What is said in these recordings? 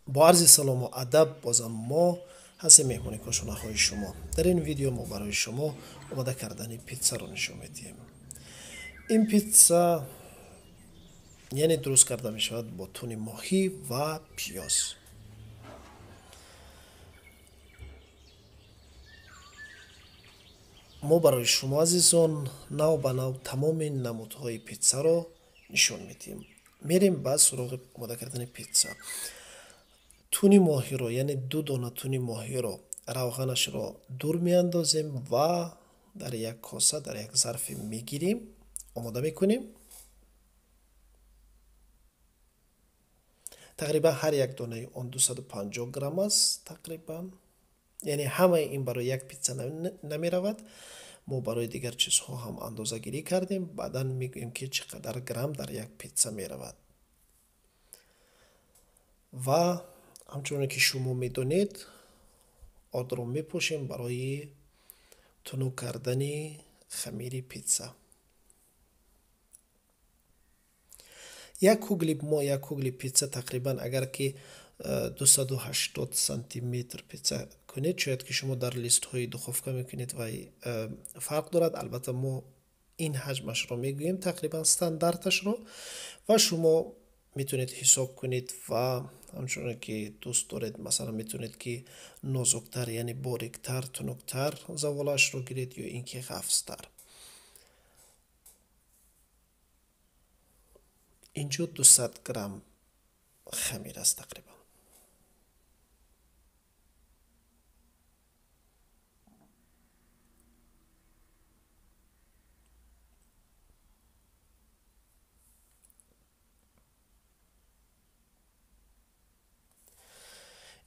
با عرض سلام و ادب بازم ما هستیم مهمانی کاشانه های شما. در این ویدیو ما برای شما آماده کردن پیتزا رو نشون میدیم. این پیتزا یعنی درست کرده می شود با تون ماهی و پیاز. ما برای شما عزیزان نو به نو تمام نمودهای پیتزا رو نشون میدیم. میریم بعد سراغ آماده کردن پیتزا. تونی ماهی رو یعنی دو دانه تونی ماهی رو روغنش رو دور میاندازیم و در یک کاسه در یک ظرف میگیریم، آماده میکنیم. تقریبا هر یک دانه اون 250 گرم است تقریبا، یعنی همه این برای یک پیتزا نمی رود. ما برای دیگر چیزها هم اندازه گیری کردیم، بعدا میگوییم که چقدر گرم در یک پیتزا می رود. و همچون که شما میدونید آرد رو میپوشیم برای تنو کردن خمیر پیتزا. یک کوگلی پیتزا تقریبا اگر که 280 سانتی متر پیتزا کنید، شاید که شما در لیست های دخوفکا میکنید و فرق دارد. البته ما این حجمش رو میگوییم تقریبا استانداردش رو و شما میتونید حساب کنید و همچنان که دوست دارید مثلا میتونید که نازکتر یعنی باریکتر تنکتر زوالش رو گیرید یا اینکه خفستر. اینجا 200 گرم خمیر است تقریبا.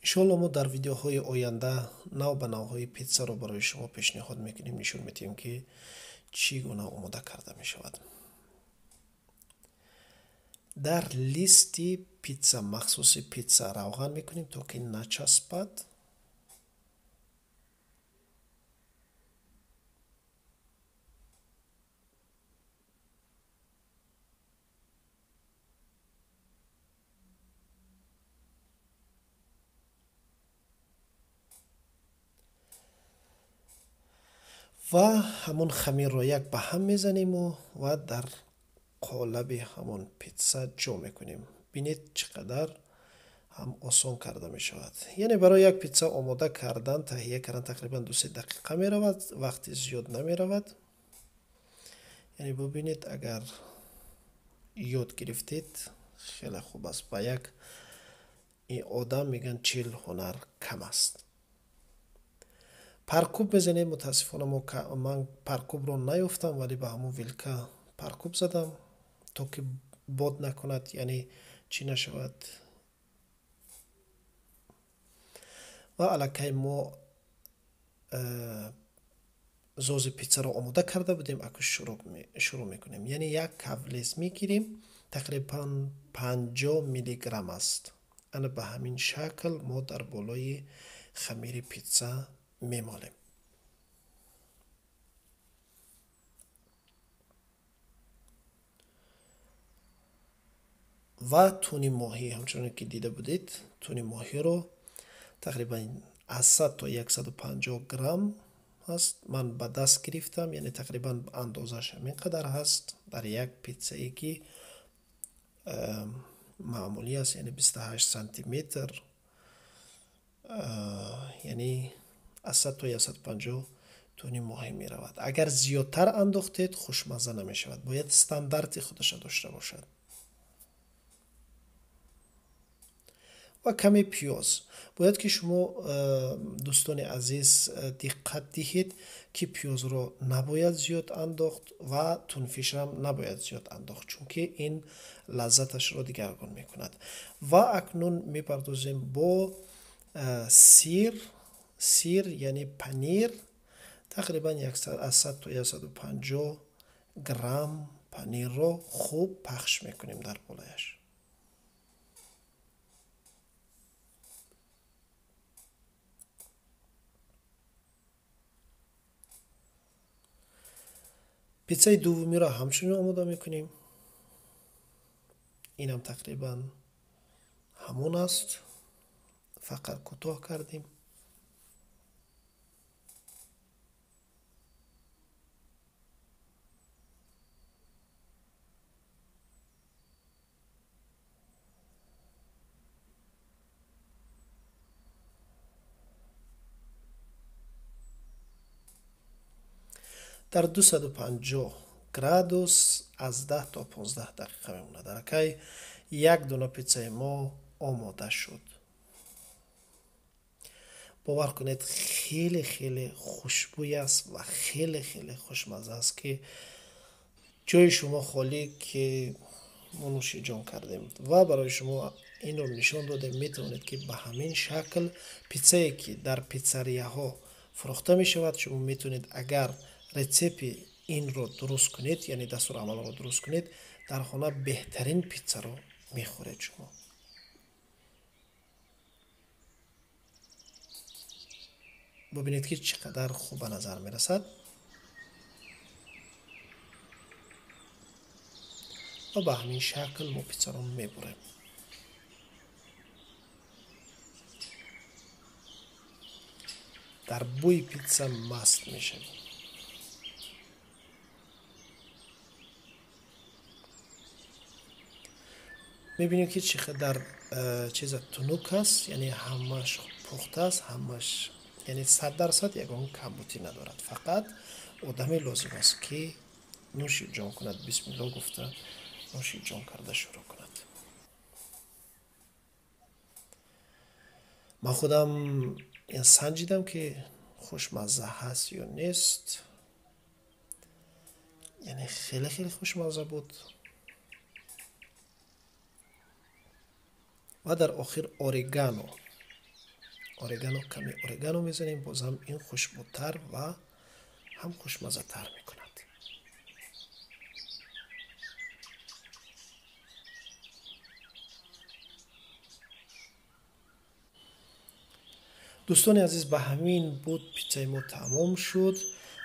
انشالله ما در ویدیوهای آینده نو به نوهای پیتزا رو برای شما پیشنهاد میکنیم، نشون میدیم که چگونه آماده کرده می شود. در لیستی پیتزا مخصوص پیتزا روغن میکنیم تا که نچسبد. و همون خمیر رو یک به هم میزنیم و در قالب همون پیتزا جو میکنیم. بینید چقدر هم آسان کرده می شود. یعنی برای یک پیتزا آماده کردن تهیه کردن تقریبا 2-3 دقیقه می رود، وقتی زیاد نمی رود. یعنی ببینید اگر یاد گرفتید خیلی خوب است. با یک این آدم میگن 40 هنر کم است. پرکوب بزنید. متاسفانه من پرکوب رو نیفتم ولی به همون ویلکا پرکوب زدم تا که باد نکند، یعنی چی نشود. و الکی ما زوز پیتزا رو آماده کرده بودیم. اکنون شروع میکنیم. یعنی یک کاولیز میگیریم تقریبا 50 میلی گرم است. انا به همین شکل ما در بالای خمیر پیتزا میمالیم. و تونی ماهی همچون که دیده بودید تونی ماهی رو تقریبا از 100 تا 150 گرم هست من به دست گرفتم، یعنی تقریبا اندازش همین قدر هست در یک پیتزایی که معمولی است، یعنی 28 سانتی متر، یعنی از 100 تا 150 تونی ماهی می رود. اگر زیادتر انداختید خوشمزه نمی شود، باید استاندارد خودش داشته باشد. و کمی پیاز باید که شما دوستان عزیز دقت دهید که پیاز رو نباید زیاد انداخت و تنفیش هم نباید زیاد انداخت، چون که این لذتش رو دیگرگون میکند. و اکنون میپردازیم با سیر یعنی پنیر. تقریبا 100 تا 150 گرم پنیر رو خوب پخش میکنیم در بالایش. پیتزای دومی را همچنین آماده میکنیم. این هم تقریبا همون است. 100 تا 150 گرم پنیر رو خوب پخش میکنیم در بالایش. پیتزای سومی را همچنین آماده میکنیم. این هم تقریبا همون است. 100 تا 150 گرم پنیر رو خوب پخش میکنیم در بالایش. فقط کوتاه کردیم. در 250 گرادوس از 10 تا 15 دقیقه میمونه. در که یک دونه پیتزای ما آماده شد. باور کنید خیلی خیلی خوشبوی است و خیلی خیلی خوشمزه است که جای شما خالی که ما نوش جان کردیم و برای شما این رو نشان دادیم. میتونید که به همین شکل پیتزایی که در پیتزریا ها فروخته می شود شما میتونید اگر رسیپی این رو درست کنید، یعنی دستور عمل رو درست کنید، در خانه بهترین پیتزا رو میخورید شما. ببینید که چقدر خوب به نظر میرسد و به همین شکل ما پیتزا رو میبریم. در بوی پیتزا مست میشیم. میبینید که چقدر چیز تنوک است، یعنی همش پخته است، همش یعنی 100% یگان کمبودی ندارد. فقط آدمی لازم است که نوش جان کند، بسم الله گفته نوش جان کرده شروع کند. من خودم این سنجیدم که خوشمزه هست یا نیست، یعنی خیلی خیلی خوشمزه بود. و در آخر اوریگانو کمی اوریگانو میزنیم، بازم این خوشبوتر و هم خوشمزه تر میکند. دوستان عزیز، به همین بود پیتزای ما تمام شد.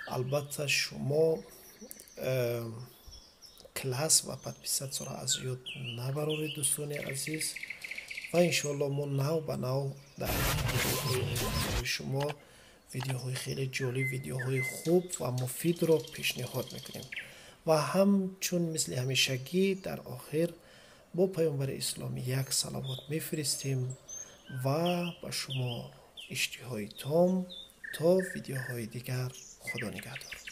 البته شما کلاس و پدپیست را از یاد نبرارید دوستان عزیز و انشاءالله ما نو به نو در ویدیوهای شما ویدیوهای خیلی جالب، ویدیوهای خوب و مفید را پیشنهاد میکنیم. و همچون مثل همیشگی در آخر با پیامبر اسلامی یک صلوات میفرستیم و با شما اشتهای تام تا ویدیوهای دیگر. خدا نگهدار.